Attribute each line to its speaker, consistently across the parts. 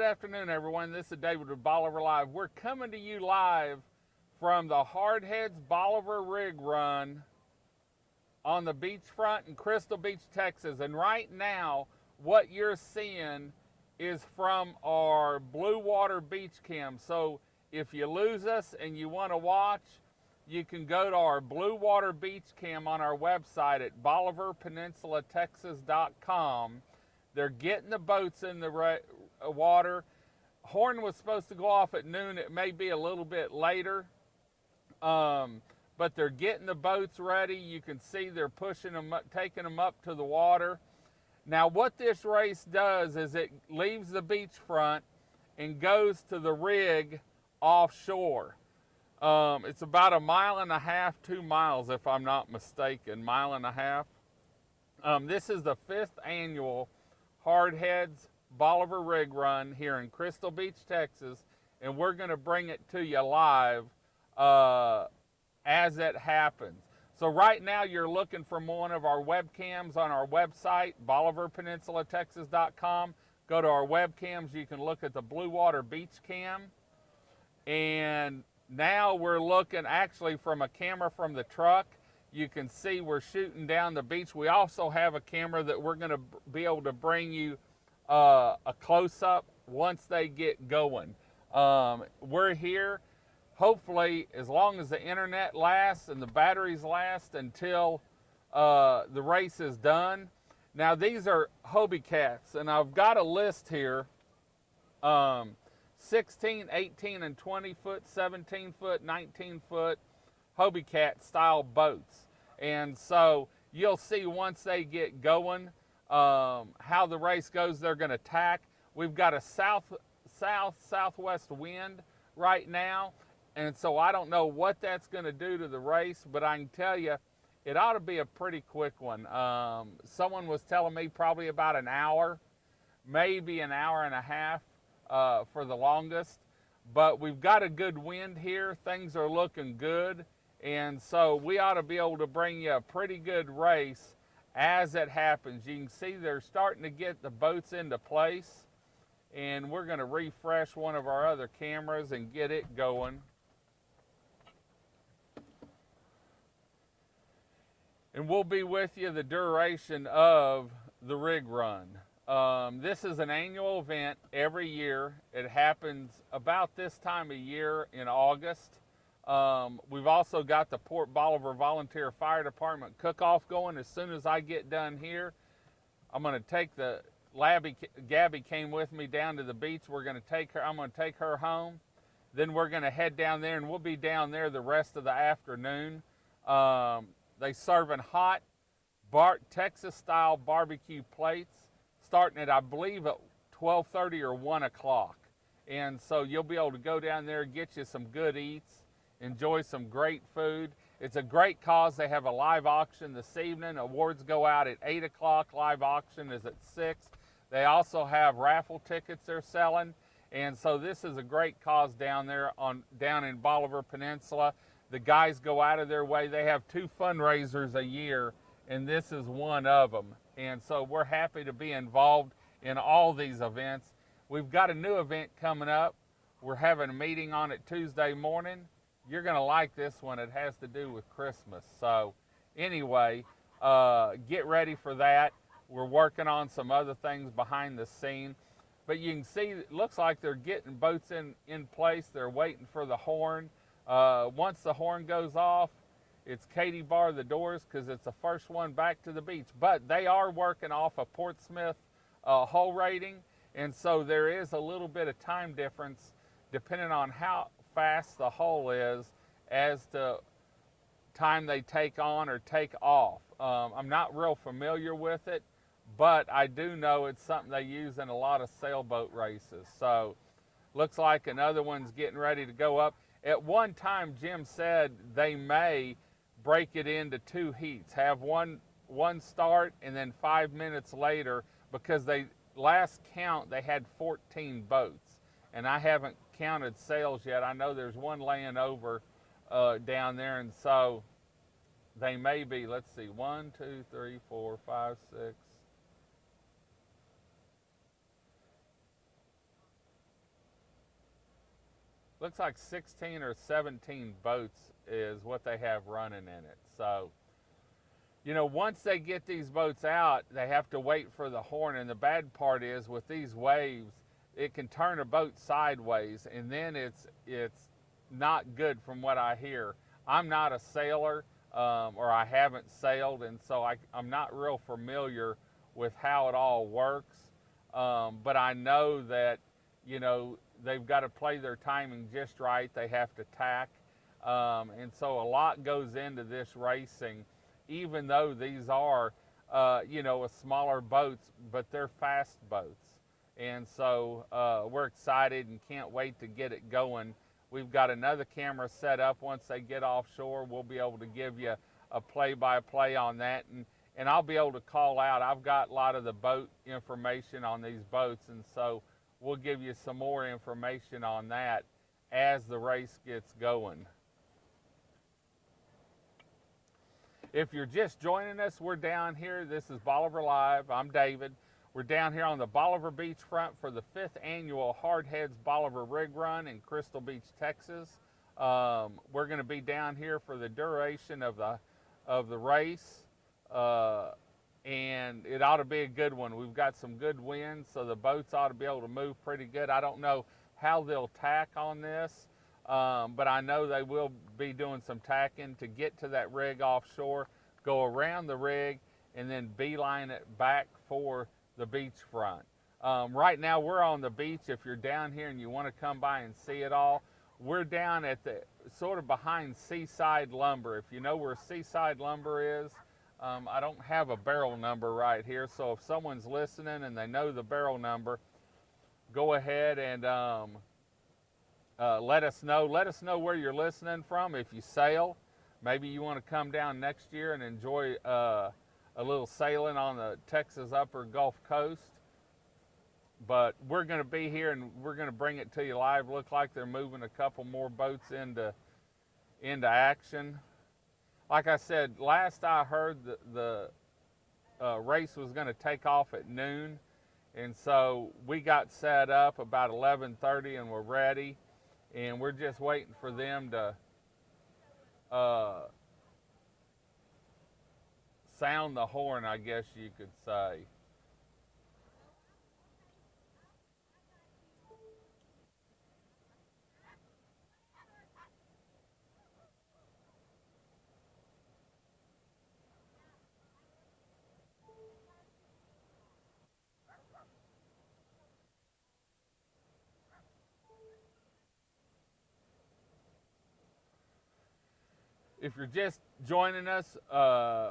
Speaker 1: afternoon, everyone. This is David with Bolivar Live. We're coming to you live from the HardHeads Bolivar rig run on the beachfront in Crystal Beach, Texas. And right now, what you're seeing is from our Blue Water Beach Cam. So if you lose us and you want to watch, you can go to our Blue Water Beach Cam on our website at BolivarPeninsulaTexas.com. They're getting the boats in the water. Horn was supposed to go off at noon. It may be a little bit later, but they're getting the boats ready. You can see they're pushing them up, taking them up to the water. Now, what this race does is it leaves the beachfront and goes to the rig offshore. It's about 1.5 miles, 2 miles, if I'm not mistaken, 1.5 miles. This is the 5th annual HardHeads Bolivar rig run here in Crystal Beach, Texas, and we're going to bring it to you live as it happens. So right now you're looking for one of our webcams on our website, BolivarPeninsulaTexas.com. Go to our webcams. You can look at the Blue Water Beach Cam. And now we're looking actually from a camera from the truck. You can see we're shooting down the beach. We also have a camera that we're going to be able to bring you a close-up once they get going. We're here, hopefully, as long as the internet lasts and the batteries last until the race is done. Now, these are Hobie cats, and I've got a list here. 16, 18, and 20 foot, 17 foot, 19 foot Hobie cat style boats. And so you'll see once they get going how the race goes. They're going to tack. We've got a southwest wind right now, and so I don't know what that's going to do to the race, but I can tell you it ought to be a pretty quick one. Someone was telling me probably about an hour, maybe an hour and a half for the longest, but we've got a good wind here. Things are looking good. And so we ought to be able to bring you a pretty good race as it happens. You can see they're starting to get the boats into place. And we're going to refresh one of our other cameras and get it going. And we'll be with you the duration of the rig run. This is an annual event every year. It happens about this time of year in August. We've also got the Port Bolivar Volunteer Fire Department cook-off going. As soon as I get done here, I'm going to take Gabby came with me down to the beach. I'm going to take her home. Then we're going to head down there, and we'll be down there the rest of the afternoon. They serving hot Texas-style barbecue plates, starting at, I believe, at 12:30 or 1 o'clock. And so you'll be able to go down there and get you some good eats. Enjoy some great food. It's a great cause. They have a live auction this evening. Awards go out at 8 o'clock. Live auction is at 6. They also have raffle tickets they're selling. And so this is a great cause down there down in Bolivar Peninsula. The guys go out of their way. They have 2 fundraisers a year, and this is one of them. And so we're happy to be involved in all these events. We've got a new event coming up. We're having a meeting on it Tuesday morning. You're going to like this one. It has to do with Christmas. So anyway, get ready for that. We're working on some other things behind the scene. But you can see it looks like they're getting boats in place. They're waiting for the horn. Once the horn goes off, it's Katie bar the doors because it's the first one back to the beach. But they are working off a Portsmouth hull rating. And so there is a little bit of time difference depending on how fast the hull is as to time they take on or take off. I'm not real familiar with it, but I do know it's something they use in a lot of sailboat races. So looks like another one's getting ready to go up. At one time, Jim said they may break it into 2 heats, have one start and then 5 minutes later, because last count they had 14 boats, and I haven't counted sails yet. I know there's one laying over down there, and so they may be, let's see, 1, 2, 3, 4, 5, 6, looks like 16 or 17 boats is what they have running in it. So, you know, once they get these boats out, they have to wait for the horn. And the bad part is with these waves, it can turn a boat sideways, and then it's not good from what I hear. I'm not a sailor, or I haven't sailed, and so I'm not real familiar with how it all works. But I know that, you know, they've got to play their timing just right. They have to tack. And so a lot goes into this racing, even though these are, you know, a smaller boats, but they're fast boats. And so we're excited and can't wait to get it going. We've got another camera set up. Once they get offshore, we'll be able to give you a play-by-play on that. And I'll be able to call out. I've got a lot of the boat information on these boats, and so we'll give you some more information on that as the race gets going. If you're just joining us, we're down here. This is Bolivar Live. I'm David. We're down here on the Bolivar beachfront for the 5th annual HardHeads Bolivar Rig Run in Crystal Beach, Texas. We're going to be down here for the duration of the race, and it ought to be a good one. We've got some good winds, so the boats ought to be able to move pretty good. I don't know how they'll tack on this, but I know they will be doing some tacking to get to that rig offshore, go around the rig, and then beeline it back for the beachfront. Right now we're on the beach. If you're down here and you want to come by and see it all, we're down at the sort of behind Seaside Lumber. If you know where Seaside Lumber is, I don't have a barrel number right here, so if someone's listening and they know the barrel number, go ahead and let us know. Let us know where you're listening from. If you sail, maybe you want to come down next year and enjoy a little sailing on the Texas upper Gulf Coast. But we're going to be here and we're going to bring it to you live. Look like they're moving a couple more boats into action. Like I said, last I heard, the race was going to take off at noon, and so we got set up about 11:30 and we're ready, and we're just waiting for them to sound the horn, I guess you could say. If you're just joining us,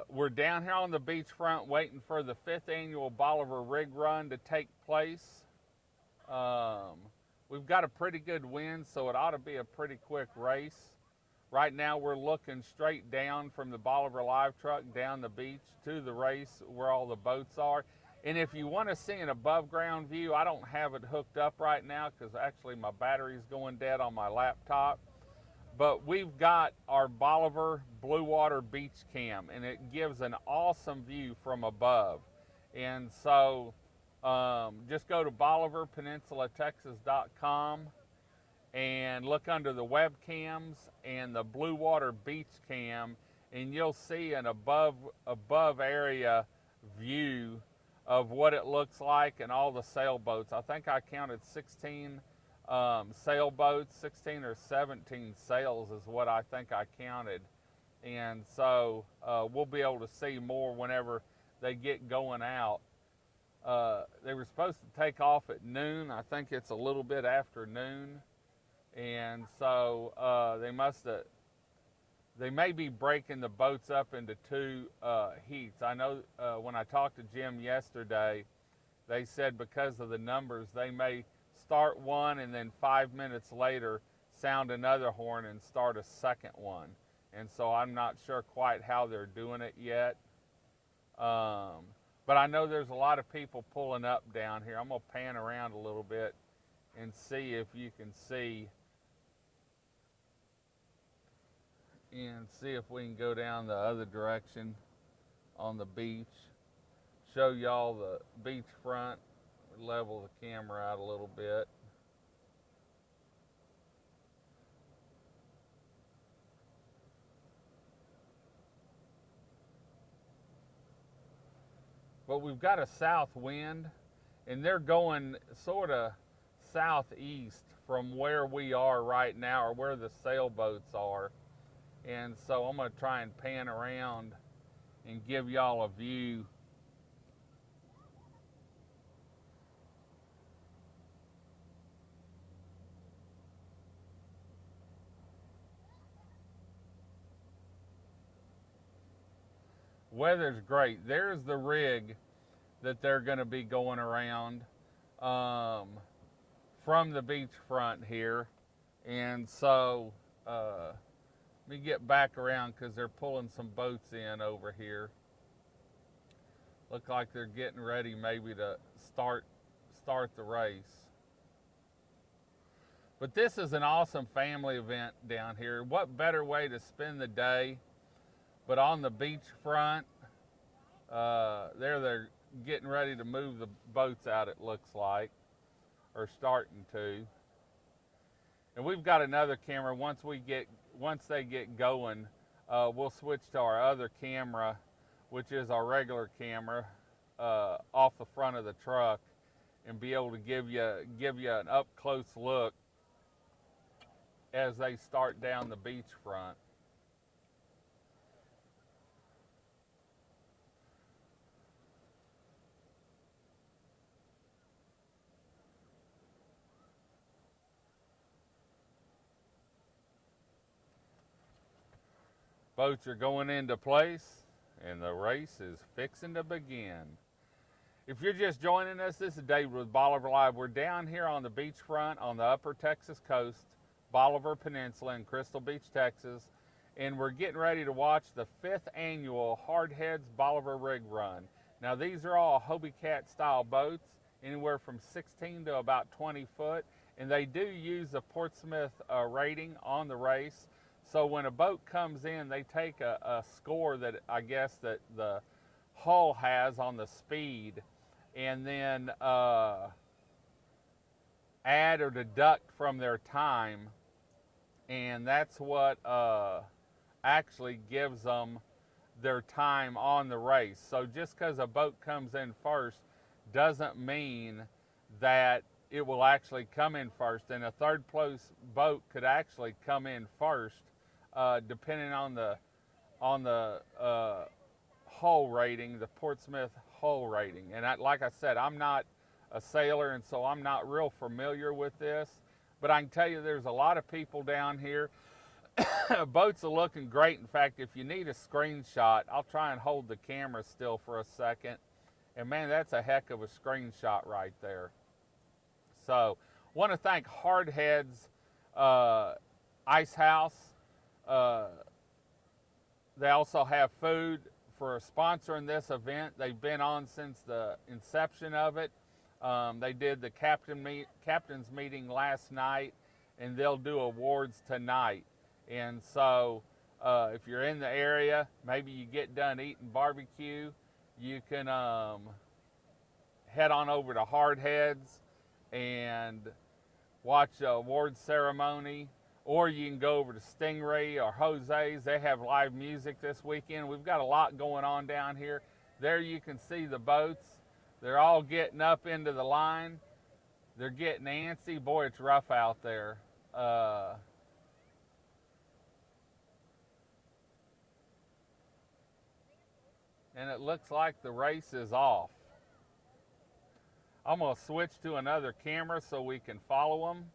Speaker 1: we're down here on the beachfront waiting for the 5th annual Bolivar Rig Run to take place. We've got a pretty good wind, so it ought to be a pretty quick race. Right now we're looking straight down from the Bolivar Live Truck down the beach to the race where all the boats are. And if you want to see an above ground view, I don't have it hooked up right now because actually my battery's going dead on my laptop. But we've got our Bolivar Blue Water Beach Cam, and it gives an awesome view from above. And so just go to BolivarPeninsulaTexas.com and look under the webcams and the Blue Water Beach Cam, and you'll see an above area view of what it looks like and all the sailboats. I think I counted 16 sailboats, 16 or 17 sails is what I think I counted. And so we'll be able to see more whenever they get going out. They were supposed to take off at noon. I think it's a little bit after noon. And so they may be breaking the boats up into two heats. I know when I talked to Jim yesterday, they said because of the numbers, they may start one and then 5 minutes later sound another horn and start a second one. And so I'm not sure quite how they're doing it yet. But I know there's a lot of people pulling up down here. I'm going to pan around a little bit and see if you can see, and see if we can go down the other direction on the beach, show y'all the beachfront, level the camera out a little bit. but we've got a south wind, and they're going sort of southeast from where we are right now, or where the sailboats are. And so I'm going to try and pan around and give y'all a view. Weather's great. There's the rig that they're going to be going around from the beachfront here. And so let me get back around because they're pulling some boats in over here. Look like they're getting ready maybe to start the race. But this is an awesome family event down here. What better way to spend the day but on the beachfront? They're getting ready to move the boats out, it looks like, or starting to. And we've got another camera. Once they get going, we'll switch to our other camera, which is our regular camera, off the front of the truck, and be able to give you an up close look as they start down the beachfront. Boats are going into place, and the race is fixing to begin. If you're just joining us, this is David with Bolivar Live. We're down here on the beachfront on the upper Texas coast, Bolivar Peninsula in Crystal Beach, Texas, and we're getting ready to watch the 5th annual HardHeads Bolivar Rig Run. Now, these are all Hobie Cat style boats, anywhere from 16 to about 20 foot, and they do use a Portsmouth rating on the race. So when a boat comes in, they take a score that I guess that the hull has on the speed, and then add or deduct from their time, and that's what actually gives them their time on the race. So just because a boat comes in first doesn't mean that it will actually come in first, and a third place boat could actually come in first, depending on the hull rating, the Portsmouth hull rating. And like I said, I'm not a sailor, and so I'm not real familiar with this, but I can tell you there's a lot of people down here. Boats are looking great. In fact, if you need a screenshot, I'll try and hold the camera still for a second, and man, that's a heck of a screenshot right there. So want to thank HardHeads Ice House. They also have food for sponsoring this event. They've been on since the inception of it. They did the captain's meeting last night, and they'll do awards tonight. And so if you're in the area, maybe you get done eating barbecue, you can head on over to HardHeads and watch the award ceremony. Or you can go over to Stingray or Jose's. They have live music this weekend. We've got a lot going on down here. There you can see the boats. They're all getting up into the line. They're getting antsy. Boy, it's rough out there. And it looks like the race is off. I'm going to switch to another camera so we can follow them.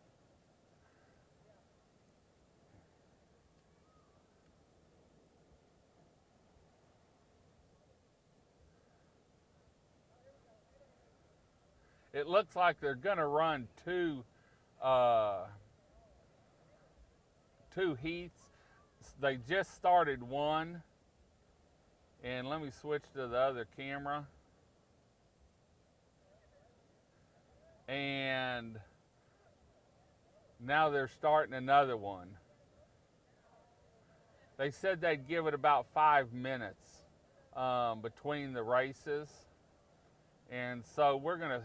Speaker 1: It looks like they're going to run two heats. They just started one. And let me switch to the other camera. And now they're starting another one. They said they'd give it about 5 minutes between the races. And so we're going to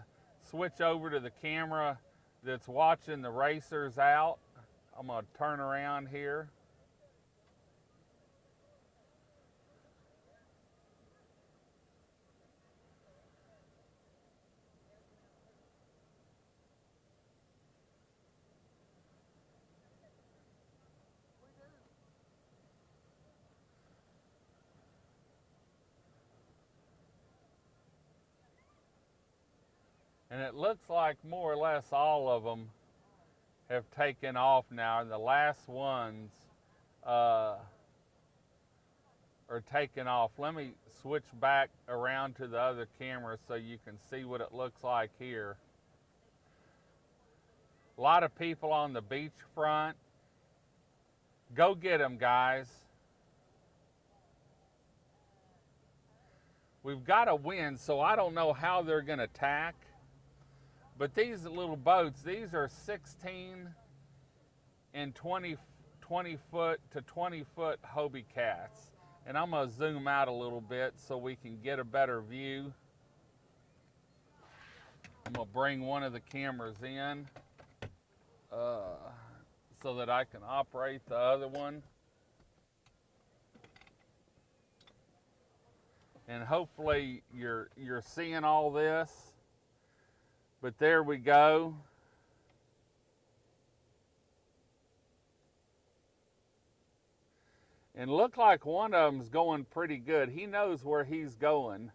Speaker 1: switch over to the camera that's watching the racers out. I'm going to turn around here. And it looks like more or less all of them have taken off now. The last ones are taken off. Let me switch back around to the other camera so you can see what it looks like here. A lot of people on the beachfront. Go get them, guys. We've got a wind, so I don't know how they're going to tack. But these little boats, these are 16 and 20 foot to 20 foot Hobie cats. And I'm going to zoom out a little bit so we can get a better view. I'm going to bring one of the cameras in so that I can operate the other one. And hopefully you're seeing all this. But there we go. And look like one of them's going pretty good. He knows where he's going.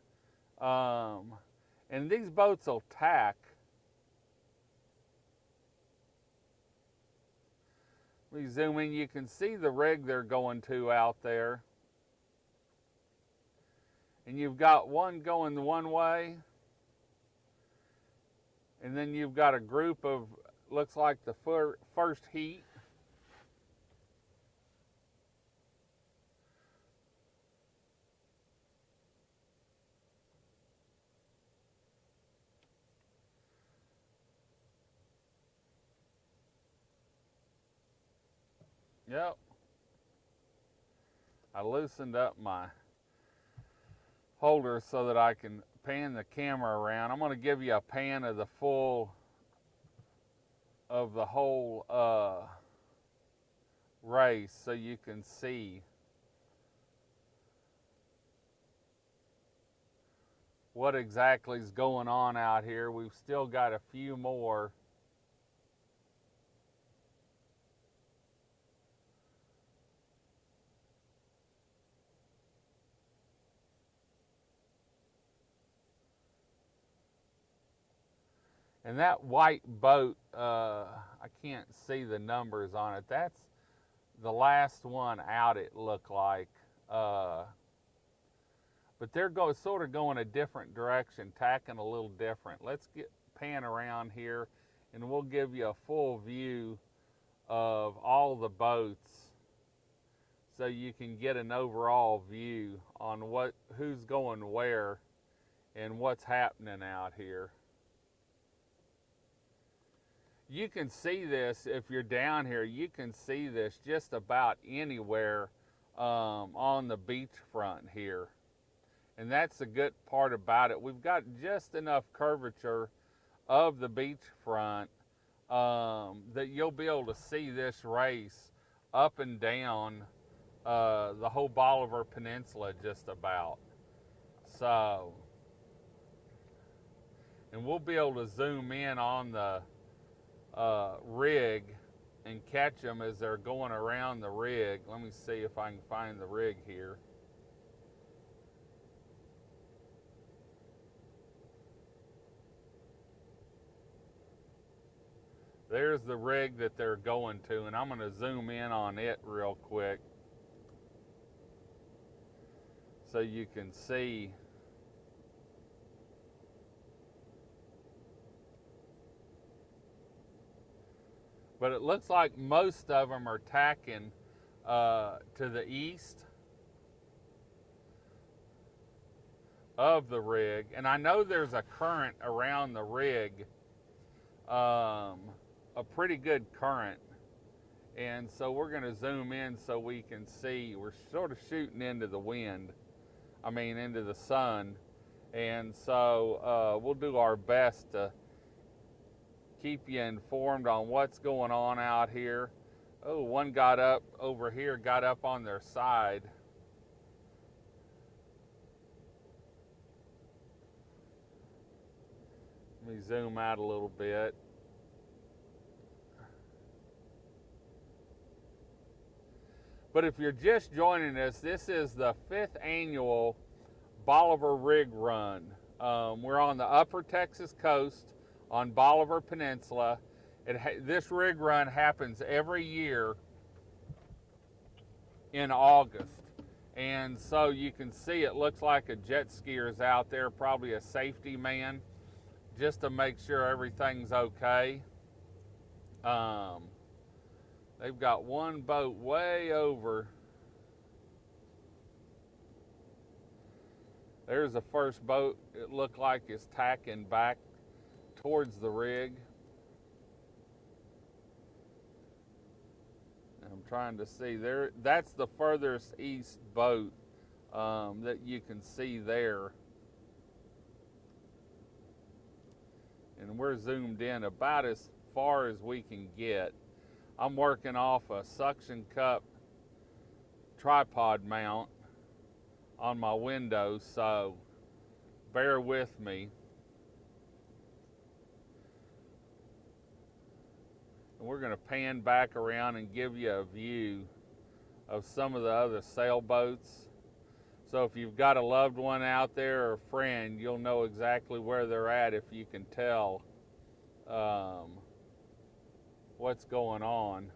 Speaker 1: And these boats will tack. Let me zoom in. You can see the rig they're going to out there. And you've got one going one way. And then you've got a group of, looks like the first heat. Yep. I loosened up my holder so that I can pan the camera around. I'm going to give you a pan of the whole race so you can see what exactly is going on out here. We've still got a few more. And that white boat, I can't see the numbers on it. That's the last one out, it looked like. But they're sort of going a different direction, tacking a little different. Let's pan around here, and we'll give you a full view of all the boats so you can get an overall view on who's going where and what's happening out here. You can see this if you're down here. You can see this just about anywhere on the beachfront here. And that's the good part about it. We've got just enough curvature of the beachfront that you'll be able to see this race up and down the whole Bolivar Peninsula just about. So, and we'll be able to zoom in on the rig and catch them as they're going around the rig. Let me see if I can find the rig here. There's the rig that they're going to, and I'm going to zoom in on it real quick so you can see. But it looks like most of them are tacking to the east of the rig. And I know there's a current around the rig, a pretty good current. And so we're going to zoom in so we can see. We're sort of shooting into the wind, into the sun. And so we'll do our best to keep you informed on what's going on out here. Oh, one got up over here, got up on their side. Let me zoom out a little bit. But if you're just joining us, this is the 5th annual Bolivar Rig Run. We're on the upper Texas coast on Bolivar Peninsula. This rig run happens every year in August. And so you can see it looks like a jet skier's out there, probably a safety man, just to make sure everything's okay. They've got one boat way over. There's the first boat. It looked like it's tacking back towards the rig. I'm trying to see there. That's the furthest east boat that you can see there. And we're zoomed in about as far as we can get. I'm working off a suction cup tripod mount on my window, so bear with me. And we're going to pan back around and give you a view of some of the other sailboats. So if you've got a loved one out there or a friend, you'll know exactly where they're at if you can tell what's going on.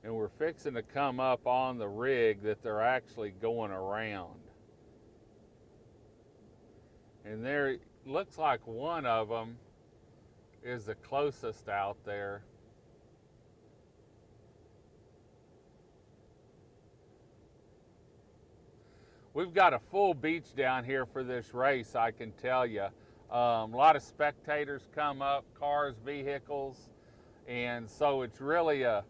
Speaker 1: And we're fixing to come up on the rig that they're actually going around. And there looks like one of them is the closest out there. We've got a full beach down here for this race, I can tell you. A lot of spectators come up, cars, vehicles, and so it's really a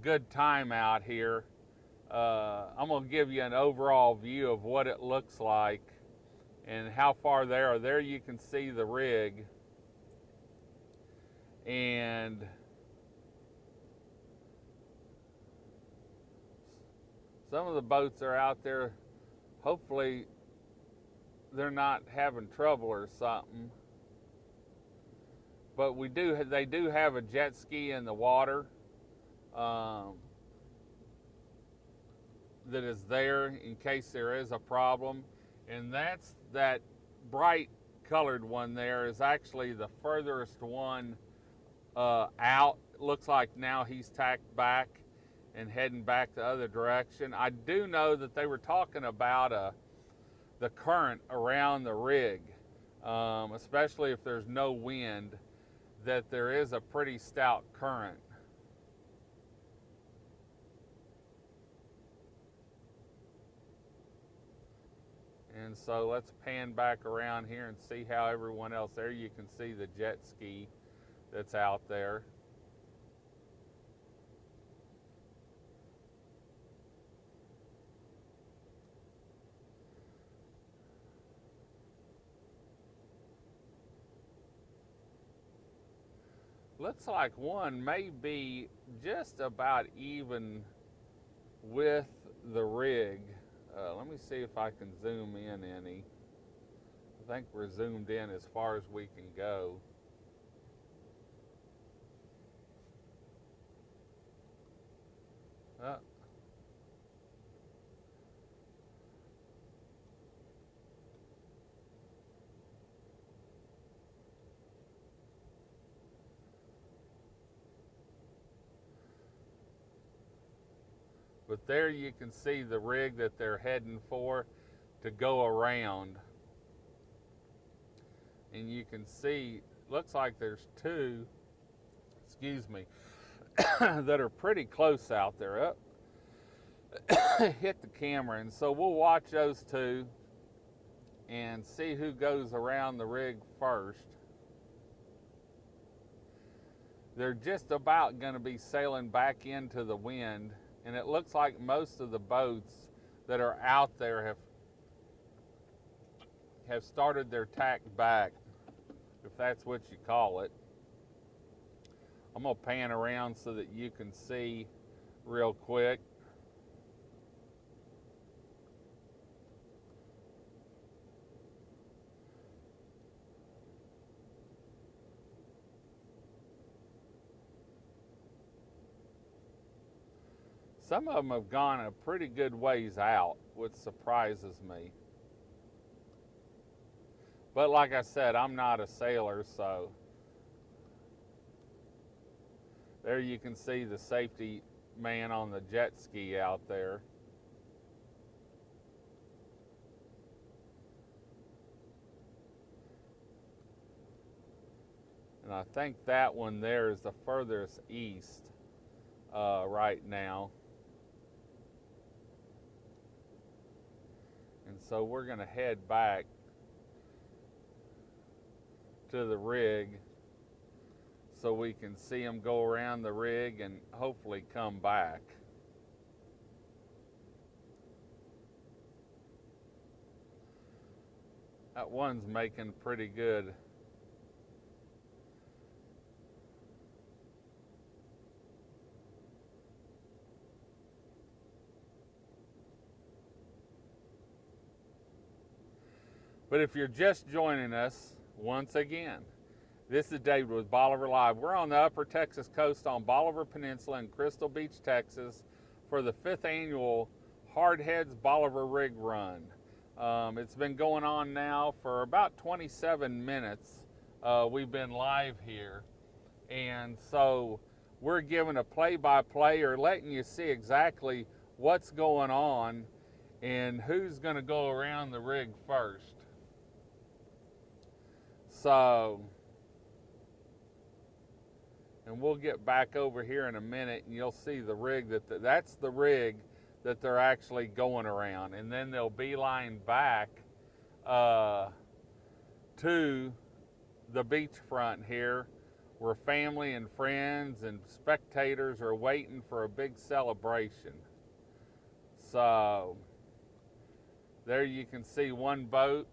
Speaker 1: good time out here. I'm going to give you an overall view of what it looks like and how far they are. There you can see the rig, and some of the boats are out there. Hopefully they're not having trouble or something, but they do have a jet ski in the water that is there in case there is a problem. And that bright colored one there is actually the furthest one out. Looks like now he's tacked back and heading back the other direction. I do know that they were talking about the current around the rig, especially if there's no wind, that there is a pretty stout current. And so let's pan back around here and see how everyone else, there you can see the jet ski that's out there. Looks like one may be just about even with the rig. Let me see if I can zoom in any. I think we're zoomed in as far as we can go. But there you can see the rig that they're heading for to go around. And you can see, looks like there's two, excuse me, that are pretty close out there. Hit the camera. And so we'll watch those two and see who goes around the rig first. They're just about going to be sailing back into the wind. And it looks like most of the boats that are out there have started their tack back, if that's what you call it. I'm going to pan around so that you can see real quick. Some of them have gone a pretty good ways out, which surprises me. But like I said, I'm not a sailor, so there you can see the safety man on the jet ski out there. And I think that one there is the furthest east right now. And so we're going to head back to the rig so we can see them go around the rig and hopefully come back. That one's making pretty good. But if you're just joining us, once again, this is David with Bolivar Live. We're on the upper Texas coast on Bolivar Peninsula in Crystal Beach, Texas for the 5th annual HardHeads Bolivar Rig Run. It's been going on now for about 27 minutes. We've been live here. And so we're giving a play-by-play or letting you see exactly what's going on and who's going to go around the rig first. So, and we'll get back over here in a minute and you'll see the rig that's the rig that they're actually going around. And then they'll beeline back to the beachfront here where family and friends and spectators are waiting for a big celebration. So, there you can see one boat.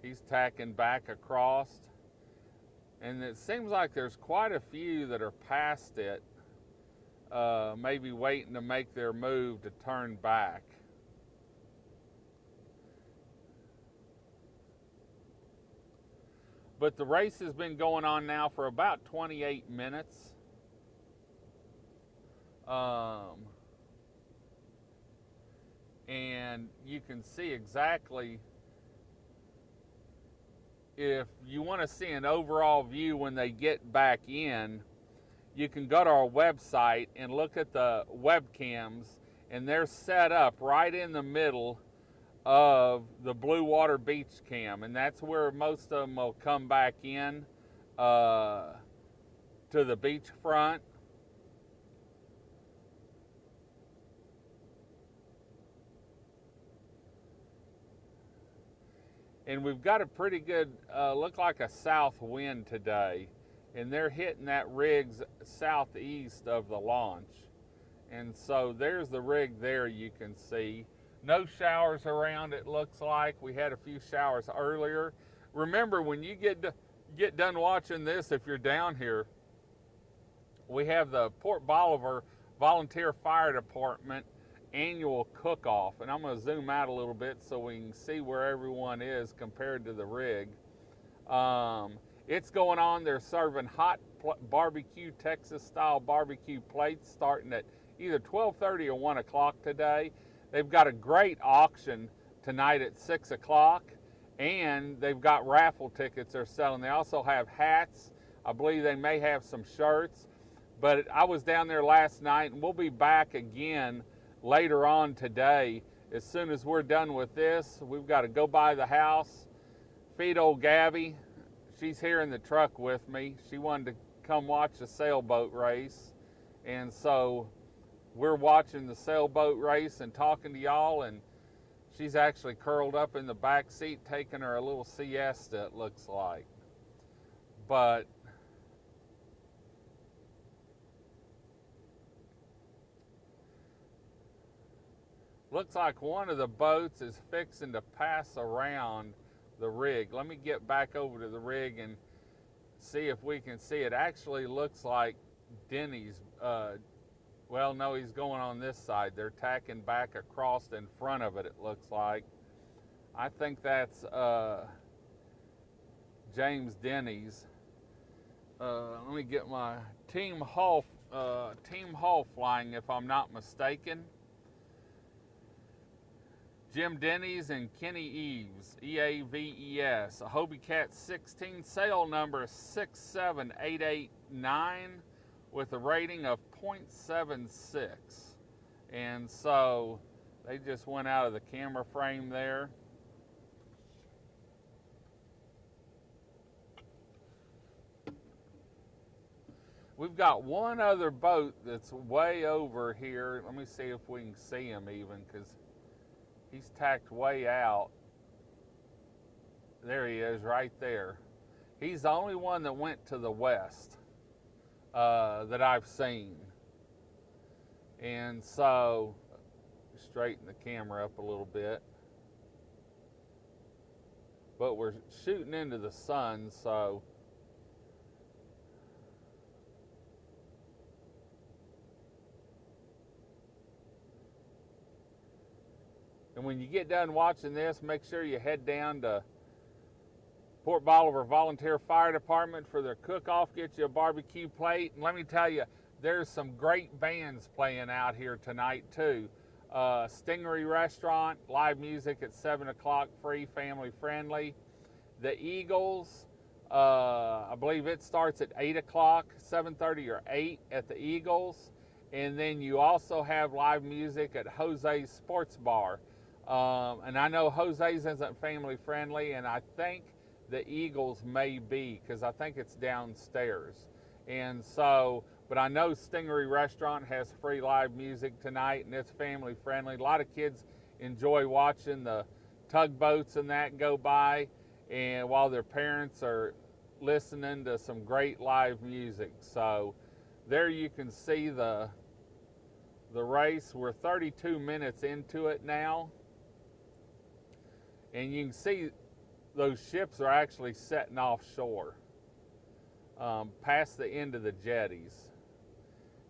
Speaker 1: He's tacking back across, and it seems like there's quite a few that are past it, maybe waiting to make their move to turn back. But the race has been going on now for about 28 minutes. And you can see exactly, if you want to see an overall view when they get back in, you can go to our website and look at the webcams, and they're set up right in the middle of the Blue Water Beach Cam, and that's where most of them will come back in to the beachfront. And we've got a pretty good, look like a south wind today. And they're hitting that rig's southeast of the launch. And so there's the rig there you can see. No showers around, it looks like. We had a few showers earlier. Remember, when you get done watching this, if you're down here, we have the Port Bolivar Volunteer Fire Department annual cook-off, and I'm going to zoom out a little bit so we can see where everyone is compared to the rig. It's going on. They're serving hot barbecue, Texas-style barbecue plates starting at either 12:30 or 1 o'clock today. They've got a great auction tonight at 6 o'clock, and they've got raffle tickets they're selling. They also have hats. I believe they may have some shirts, but I was down there last night, and we'll be back again later on today. As soon as we're done with this, we've got to go by the house, feed old Gabby. She's here in the truck with me. She wanted to come watch the sailboat race, and so we're watching the sailboat race and talking to y'all, and she's actually curled up in the back seat taking her a little siesta, it looks like. But looks like one of the boats is fixing to pass around the rig. Let me get back over to the rig and see if we can see. It actually looks like Denny's, well, no, he's going on this side. They're tacking back across in front of it, it looks like. I think that's James Denny's Let me get my team hull flying, if I'm not mistaken. Jim Denny's and Kenny Eaves, EAVES, a Hobie Cat 16, sale number 67889 with a rating of 0.76. And so they just went out of the camera frame there. We've got one other boat that's way over here. Let me see if we can see him even, because he's tacked way out. There he is, right there. He's the only one that went to the west that I've seen. And so, straighten the camera up a little bit. But we're shooting into the sun, so and when you get done watching this, make sure you head down to Port Bolivar Volunteer Fire Department for their cook-off. Get you a barbecue plate. And let me tell you, there's some great bands playing out here tonight too. Stingery Restaurant, live music at 7 o'clock, free, family friendly. The Eagles, I believe it starts at 8 o'clock, 7:30 or 8 at the Eagles. And then you also have live music at Jose's Sports Bar. And I know Jose's isn't family friendly, and I think the Eagles may be, because I think it's downstairs. And so, but I know Stingery Restaurant has free live music tonight, and it's family friendly. A lot of kids enjoy watching the tugboats and that go by, and while their parents are listening to some great live music. So there you can see the race. We're 32 minutes into it now. And you can see those ships are actually setting offshore, past the end of the jetties.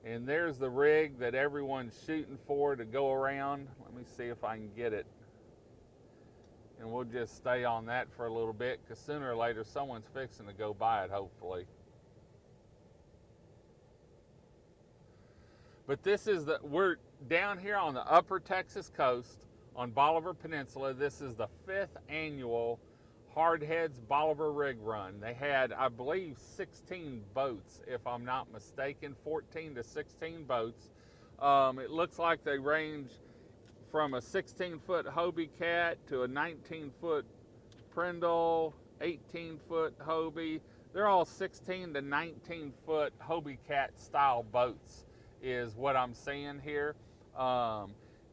Speaker 1: And there's the rig that everyone's shooting for to go around. Let me see if I can get it. And we'll just stay on that for a little bit, because sooner or later someone's fixing to go by it, hopefully. But this is we're down here on the upper Texas coast on Bolivar Peninsula. This is the 5th annual HardHeads Bolivar Rig Run. They had, I believe, 16 boats, if I'm not mistaken, 14 to 16 boats. It looks like they range from a 16-foot Hobie Cat to a 19-foot Prindle, 18-foot Hobie. They're all 16 to 19-foot Hobie Cat style boats is what I'm seeing here.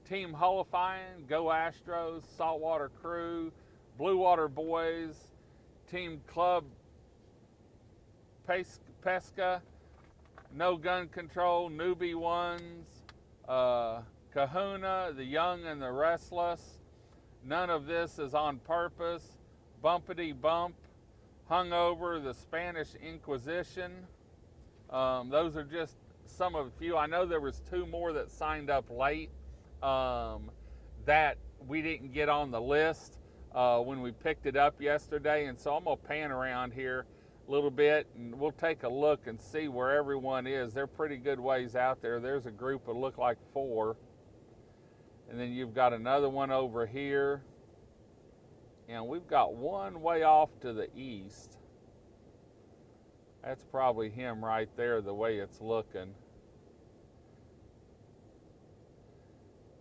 Speaker 1: Team Hullifying, Go Astros, Saltwater Crew, Blue Water Boys, Team Club Pesca, No Gun Control, Newbie Ones, Kahuna, The Young and the Restless, None of This is on Purpose, Bumpity Bump, Hungover, The Spanish Inquisition. Those are just some of a few. I know there was 2 more that signed up late that we didn't get on the list when we picked it up yesterday, and so I'm going to pan around here a little bit and we'll take a look and see where everyone is. They're pretty good ways out there. There's a group of look like 4, and then you've got another one over here, and we've got one way off to the east. That's probably him right there, the way it's looking.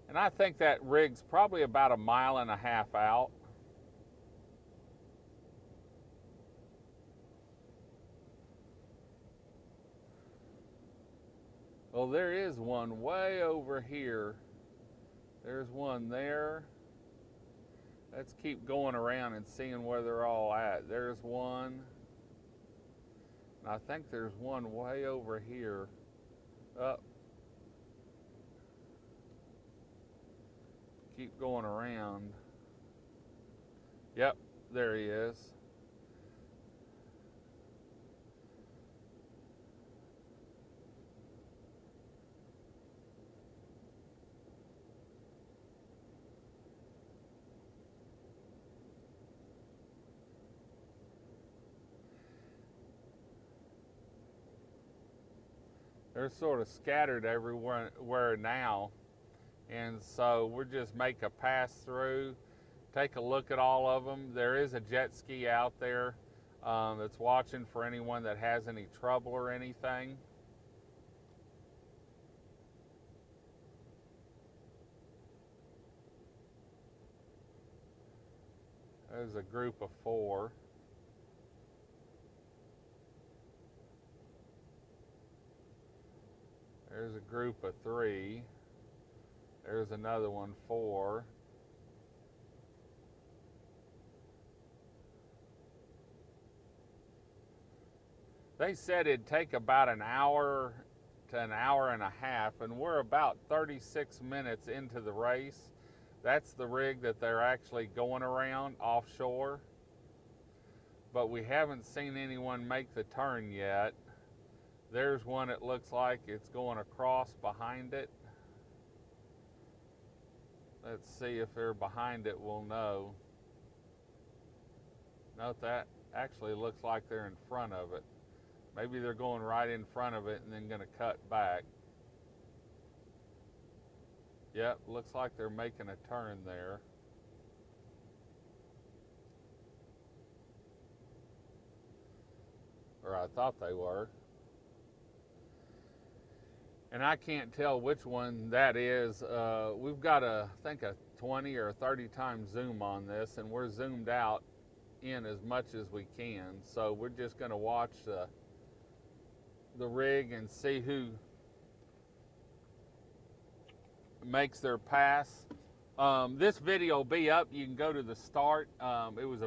Speaker 1: And I think that rig's probably about 1.5 miles out. Well, there is one way over here. There's one there. Let's keep going around and seeing where they're all at. There's one. And I think there's one way over here. Up. Keep going around. Yep, there he is. They're sort of scattered everywhere now, and so we'll just make a pass through, take a look at all of them. There is a jet ski out there that's watching for anyone that has any trouble or anything. There's a group of 4. There's a group of 3. There's another one, 4. They said it'd take about an hour to an hour and a half, and we're about 36 minutes into the race. That's the rig that they're actually going around offshore, but we haven't seen anyone make the turn yet. There's one, it looks like it's going across behind it. Let's see if they're behind it, we'll know. Note that actually looks like they're in front of it. Maybe they're going right in front of it and then going to cut back. Yep, looks like they're making a turn there. Or I thought they were. And I can't tell which one that is. We've got I think a 20 or 30 times zoom on this, and we're zoomed out in as much as we can. So we're just going to watch the rig and see who makes their pass. This video will be up. You can go to the start. It was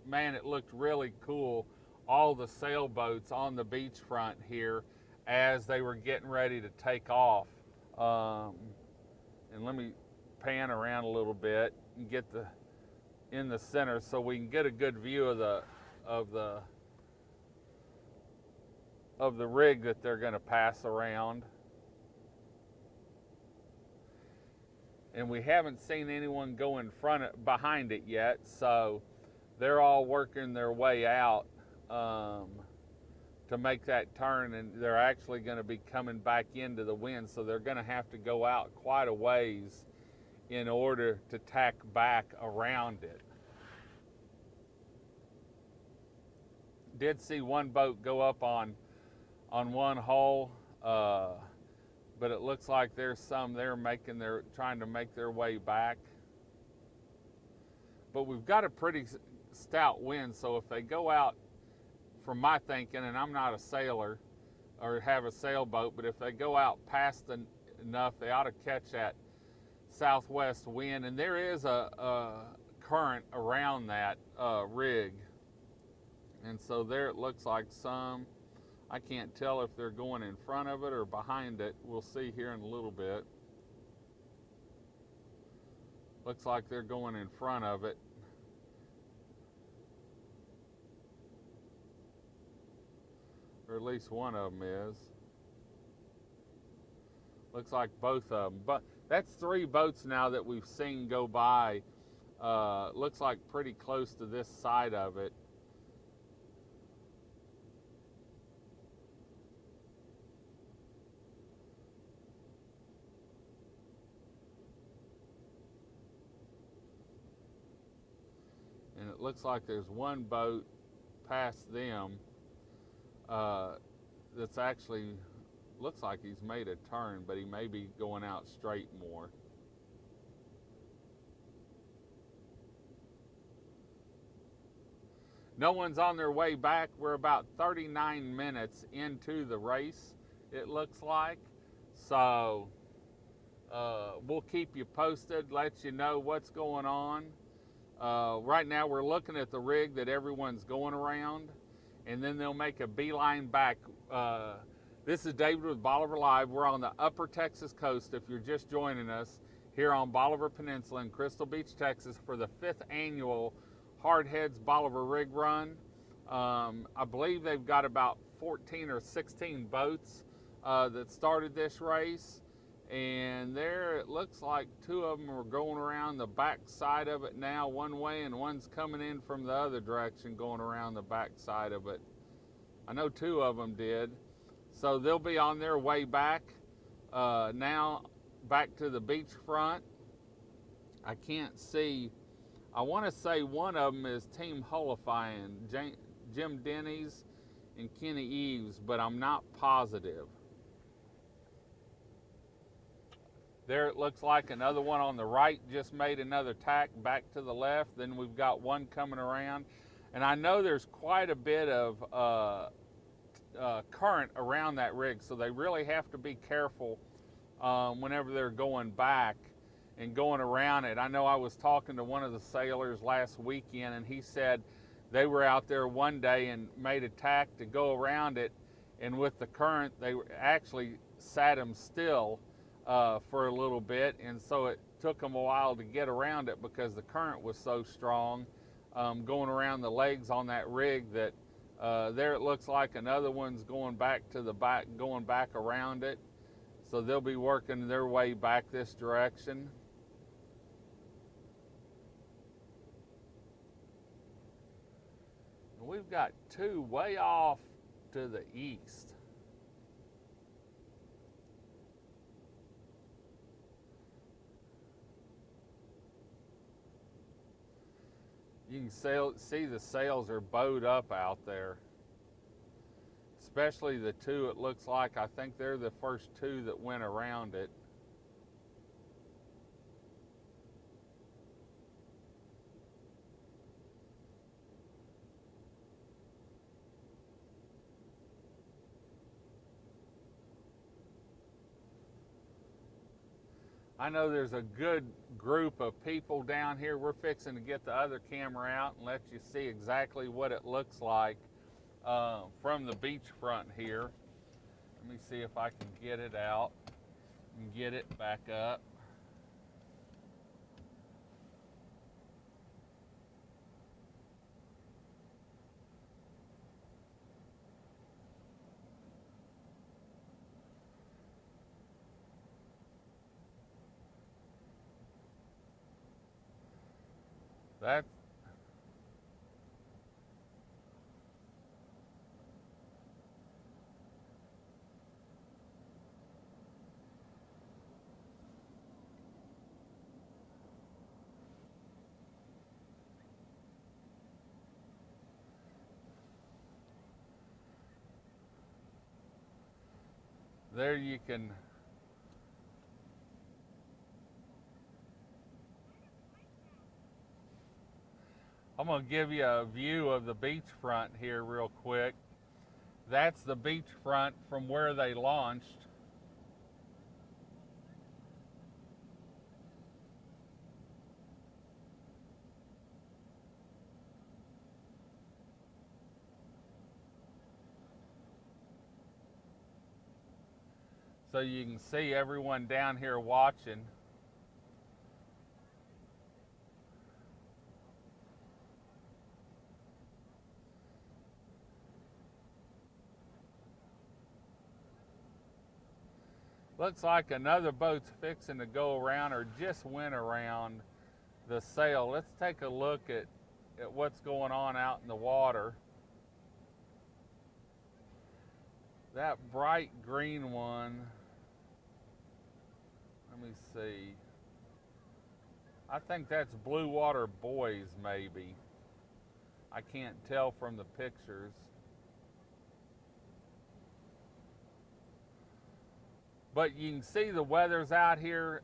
Speaker 1: man, it looked really cool. All the sailboats on the beachfront here as they were getting ready to take off. And let me pan around a little bit and get in the center so we can get a good view of the rig that they're going to pass around. And we haven't seen anyone go behind it yet, so they're all working their way out to make that turn, and they're actually going to be coming back into the wind, so they're going to have to go out quite a ways in order to tack back around it. Did see one boat go up on one hole, but it looks like there's some there trying to make their way back. But we've got a pretty stout wind, so if they go out, from my thinking, and I'm not a sailor or have a sailboat, but if they go out past enough, they ought to catch that southwest wind. And there is a current around that rig, and so there it looks like some. I can't tell if they're going in front of it or behind it. We'll see here in a little bit. Looks like they're going in front of it. Or at least one of them is. Looks like both of them. But that's 3 boats now that we've seen go by. Looks like pretty close to this side of it. And it looks like there's one boat past them that's actually, looks like he's made a turn, but he may be going out straight more. No one's on their way back. We're about 39 minutes into the race, it looks like. So we'll keep you posted, let you know what's going on. Right now we're looking at the rig that everyone's going around, and then they'll make a beeline back. This is David with Bolivar Live. We're on the upper Texas coast, if you're just joining us, here on Bolivar Peninsula in Crystal Beach, Texas, for the 5th annual HardHeads Bolivar Rig Run. I believe they've got about 14 or 16 boats that started this race. And there it looks like 2 of them are going around the back side of it now one way, and one's coming in from the other direction going around the back side of it. I know 2 of them did. So they'll be on their way back now, back to the beachfront. I can't see. I want to say one of them is Team Holifying, Jim Denny's and Kenny Eves, but I'm not positive. There it looks like another one on the right just made another tack back to the left. Then we've got one coming around. And I know there's quite a bit of current around that rig, so they really have to be careful whenever they're going back and going around it. I know I was talking to one of the sailors last weekend, and he said they were out there one day and made a tack to go around it, and with the current, they actually sat them still for a little bit, and so it took them a while to get around it because the current was so strong going around the legs on that rig that there it looks like another one's going back to the back, going back around it. So they'll be working their way back this direction. And we've got two way off to the east. You can see the sails are bowed up out there. Especially the two, it looks like, I think they're the first two that went around it. I know there's a good group of people down here. We're fixing to get the other camera out and let you see exactly what it looks like from the beachfront here. Let me see if I can get it out and get it back up. That there you can I'm going to give you a view of the beachfront here real quick. That's the beachfront from where they launched. So you can see everyone down here watching. Looks like another boat's fixing to go around or just went around the sail. Let's take a look at what's going on out in the water. That bright green one, let me see. I think that's Blue Water Boys, maybe. I can't tell from the pictures. But you can see the weather's out here,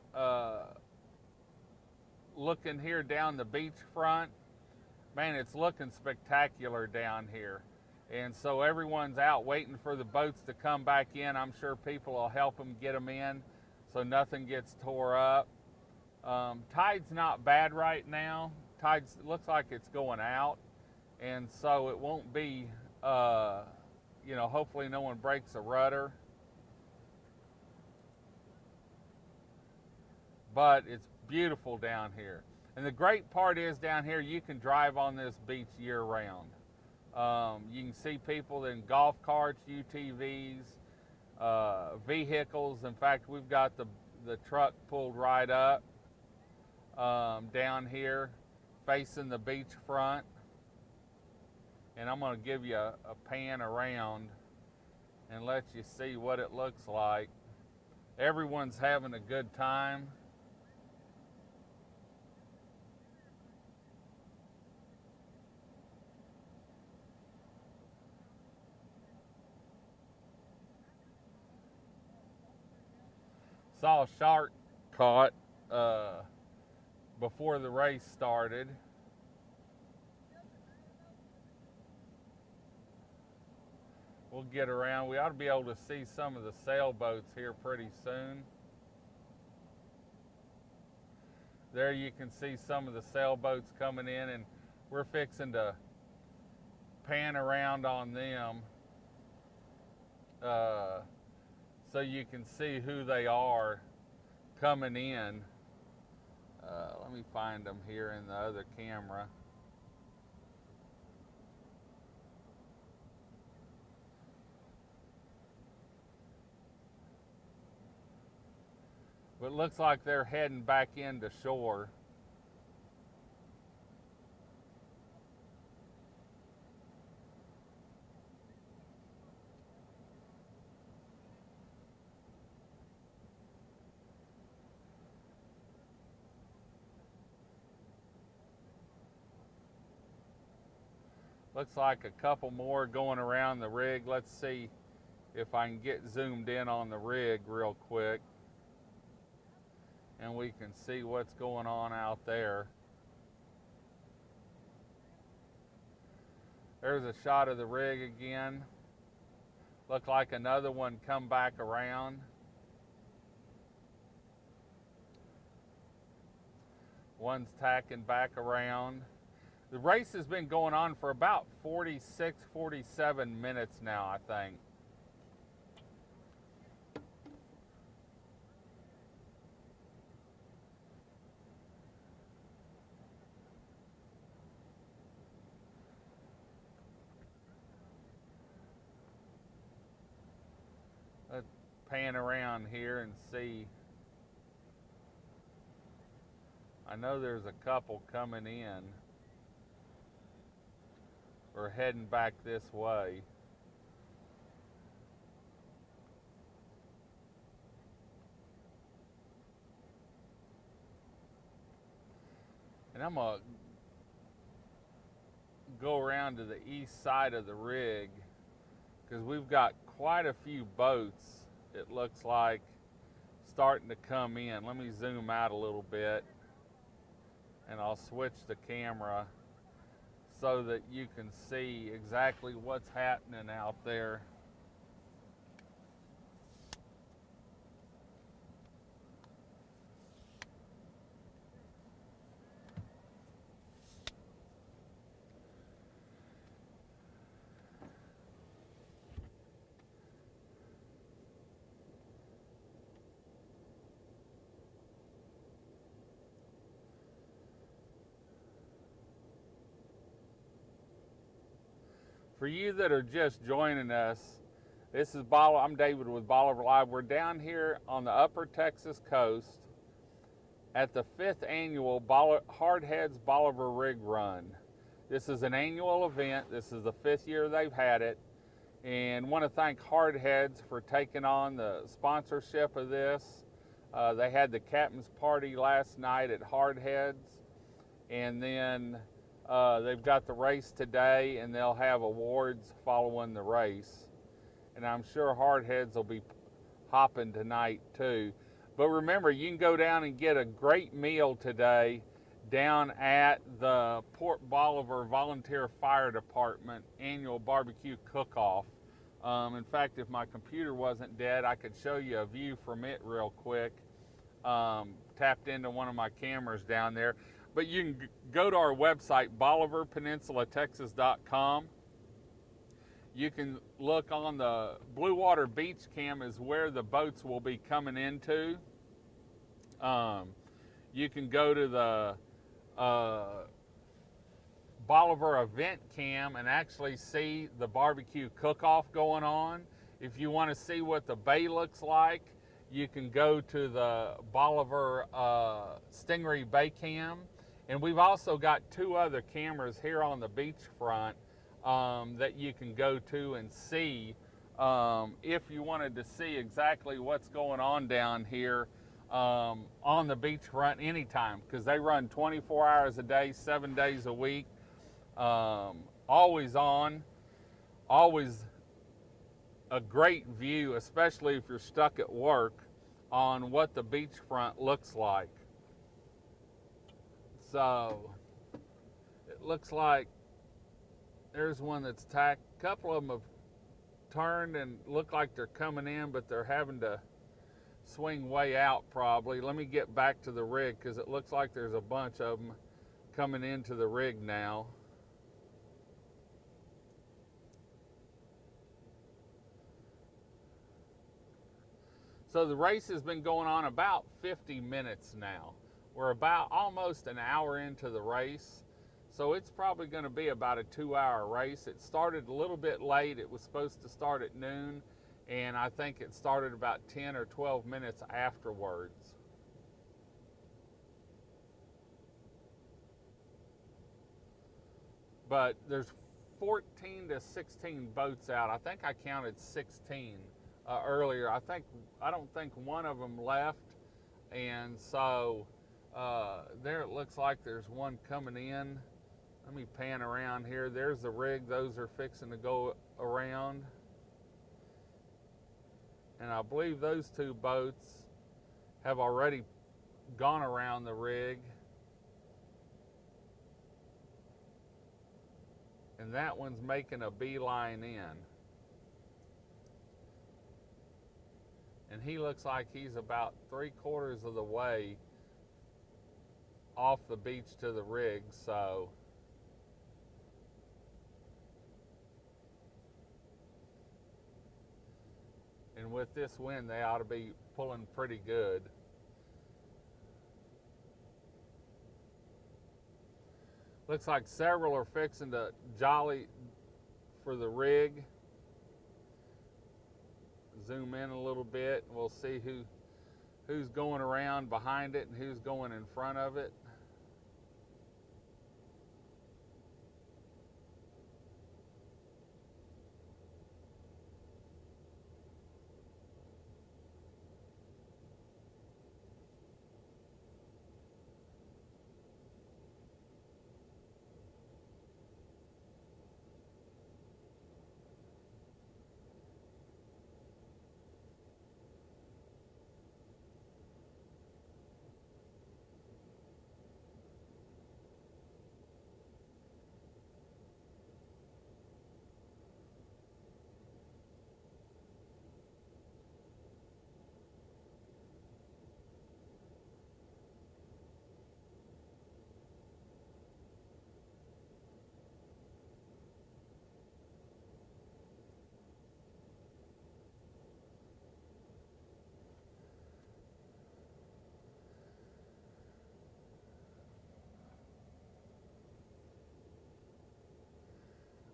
Speaker 1: looking here down the beachfront. Man, it's looking spectacular down here. And so everyone's out waiting for the boats to come back in. I'm sure people will help them get them in so nothing gets tore up. Tide's not bad right now. Tide's looks like it's going out. And so it won't be, hopefully no one breaks a rudder. But it's beautiful down here. And the great part is down here, you can drive on this beach year round. You can see people in golf carts, UTVs, vehicles. In fact, we've got the truck pulled right up down here facing the beachfront. And I'm going to give you a pan around and let you see what it looks like. Everyone's having a good time. Saw a shark caught before the race started. We'll get around. We ought to be able to see some of the sailboats here pretty soon. There you can see some of the sailboats coming in, and we're fixing to pan around on them so you can see who they are coming in. Let me find them here in the other camera. But it looks like they're heading back into shore. Looks like a couple more going around the rig. Let's see if I can get zoomed in on the rig real quick, and we can see what's going on out there. There's a shot of the rig again. Looked like another one come back around. One's tacking back around. The race has been going on for about 46, 47 minutes now, I think. Let's pan around here and see. I know there's a couple coming in or heading back this way. And I'm gonna go around to the east side of the rig because we've got quite a few boats, it looks like, starting to come in. Let me zoom out a little bit and I'll switch the camera so that you can see exactly what's happening out there. For you that are just joining us, this is Bolivar. I'm David with Bolivar Live. We're down here on the upper Texas coast at the 5th annual HardHeads Bolivar Rig Run. This is an annual event. This is the 5th year they've had it. And want to thank HardHeads for taking on the sponsorship of this. They had the captain's party last night at HardHeads. And then they've got the race today, and they'll have awards following the race. And I'm sure HardHeads will be hopping tonight too. But remember, you can go down and get a great meal today down at the Port Bolivar Volunteer Fire Department annual barbecue cook-off. In fact, if my computer wasn't dead, I could show you a view from it real quick. Tapped into one of my cameras down there. But you can go to our website, BolivarPeninsulaTexas.com. You can look on the Blue Water Beach Cam is where the boats will be coming into. You can go to the Bolivar Event Cam and actually see the barbecue cook-off going on. If you want to see what the bay looks like, you can go to the Bolivar Stingray Bay Cam. And we've also got 2 other cameras here on the beachfront that you can go to and see if you wanted to see exactly what's going on down here on the beachfront anytime, because they run 24 hours a day, 7 days a week, always on, always a great view, especially if you're stuck at work, on what the beachfront looks like. So it looks like there's one that's tacked. A couple of them have turned and look like they're coming in, but they're having to swing way out probably. Let me get back to the rig, because it looks like there's a bunch of them coming into the rig now. So the race has been going on about 50 minutes now. We're about almost an hour into the race. So it's probably going to be about a 2-hour race. It started a little bit late. It was supposed to start at noon, and I think it started about 10 or 12 minutes afterwards. But there's 14 to 16 boats out. I think I counted 16 earlier. I don't think one of them left, and so there it looks like there's one coming in. Let me pan around here. There's the rig. Those are fixing to go around. And I believe those two boats have already gone around the rig. And that one's making a beeline in. And he looks like he's about 3/4 of the way off the beach to the rig, so and with this wind, they ought to be pulling pretty good. Looks like several are fixing to jolly for the rig. Zoom in a little bit, and we'll see who's going around behind it and who's going in front of it.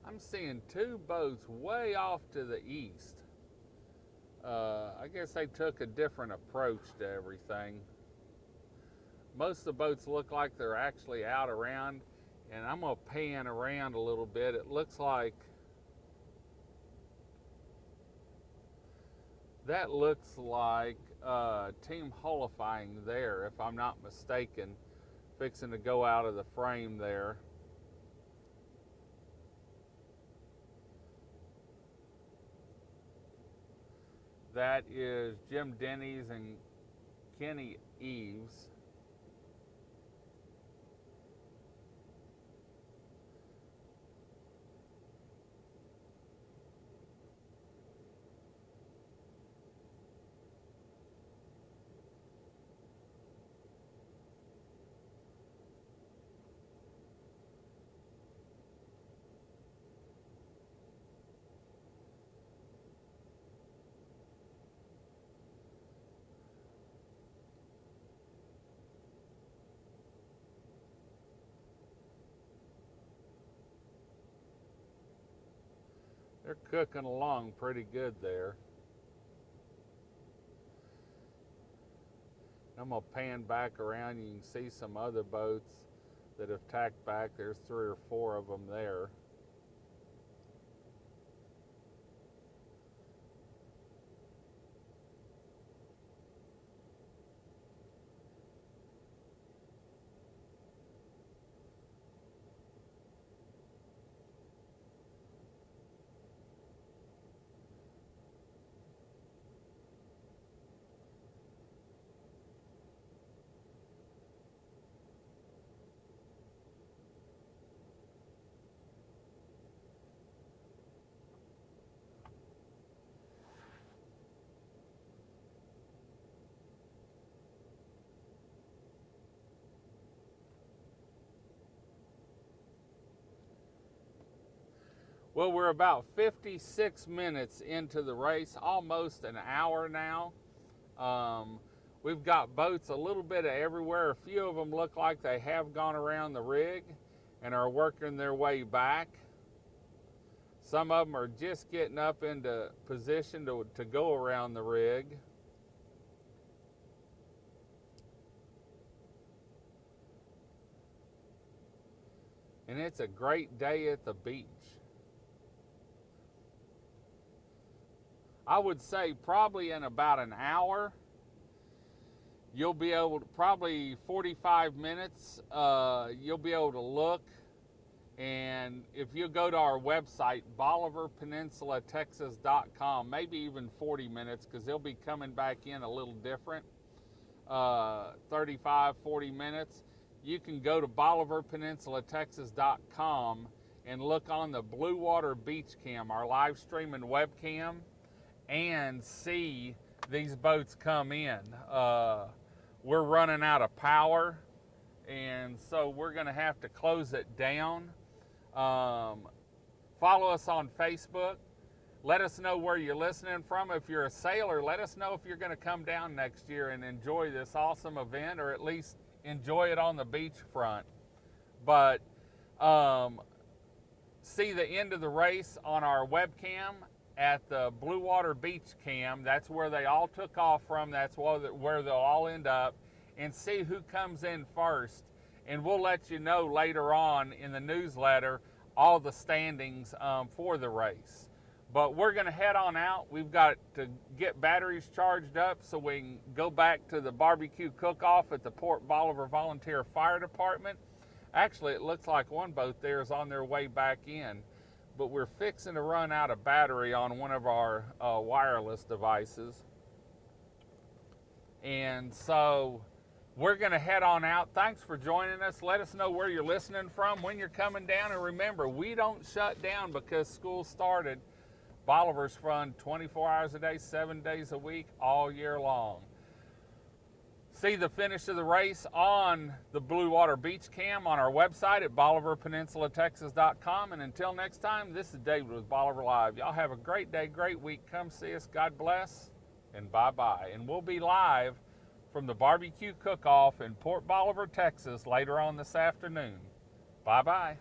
Speaker 1: I'm seeing two boats way off to the east. I guess they took a different approach to everything. Most of the boats look like they're actually out around, and I'm going to pan around a little bit. It looks like that looks like Team Hullifying there, if I'm not mistaken, fixing to go out of the frame there. That is Jim Denny's and Kenny Eves. They're cooking along pretty good there. I'm going to pan back around. You can see some other boats that have tacked back. There's 3 or 4 of them there. Well, we're about 56 minutes into the race, almost an hour now. We've got boats a little bit of everywhere. A few of them look like they have gone around the rig and are working their way back. Some of them are just getting up into position to go around the rig. And it's a great day at the beach. I would say probably in about an hour, you'll be able to, probably 45 minutes, you'll be able to look. And if you go to our website, BolivarPeninsulaTexas.com, maybe even 40 minutes, because they'll be coming back in a little different, 35, 40 minutes. You can go to BolivarPeninsulaTexas.com and look on the Blue Water Beach Cam, our live streaming webcam, and see these boats come in. We're running out of power, and so we're going to have to close it down. Follow us on Facebook. Let us know where you're listening from. If you're a sailor, let us know if you're going to come down next year and enjoy this awesome event, or at least enjoy it on the beachfront. But see the end of the race on our webcam at the Blue Water Beach Cam. That's where they all took off from. That's where they'll all end up. And see who comes in first. And we'll let you know later on in the newsletter all the standings for the race. But we're going to head on out. We've got to get batteries charged up so we can go back to the barbecue cook-off at the Port Bolivar Volunteer Fire Department. Actually, it looks like one boat there is on their way back in. But we're fixing to run out of battery on one of our wireless devices. And so we're going to head on out. Thanks for joining us. Let us know where you're listening from, when you're coming down. And remember, we don't shut down because school started. Bolivar's run 24 hours a day, 7 days a week, all year long. See the finish of the race on the Blue Water Beach Cam on our website at BolivarPeninsulaTexas.com. And until next time, this is David with Bolivar Live. Y'all have a great day, great week. Come see us. God bless, and bye-bye. And we'll be live from the barbecue cook-off in Port Bolivar, Texas later on this afternoon. Bye-bye.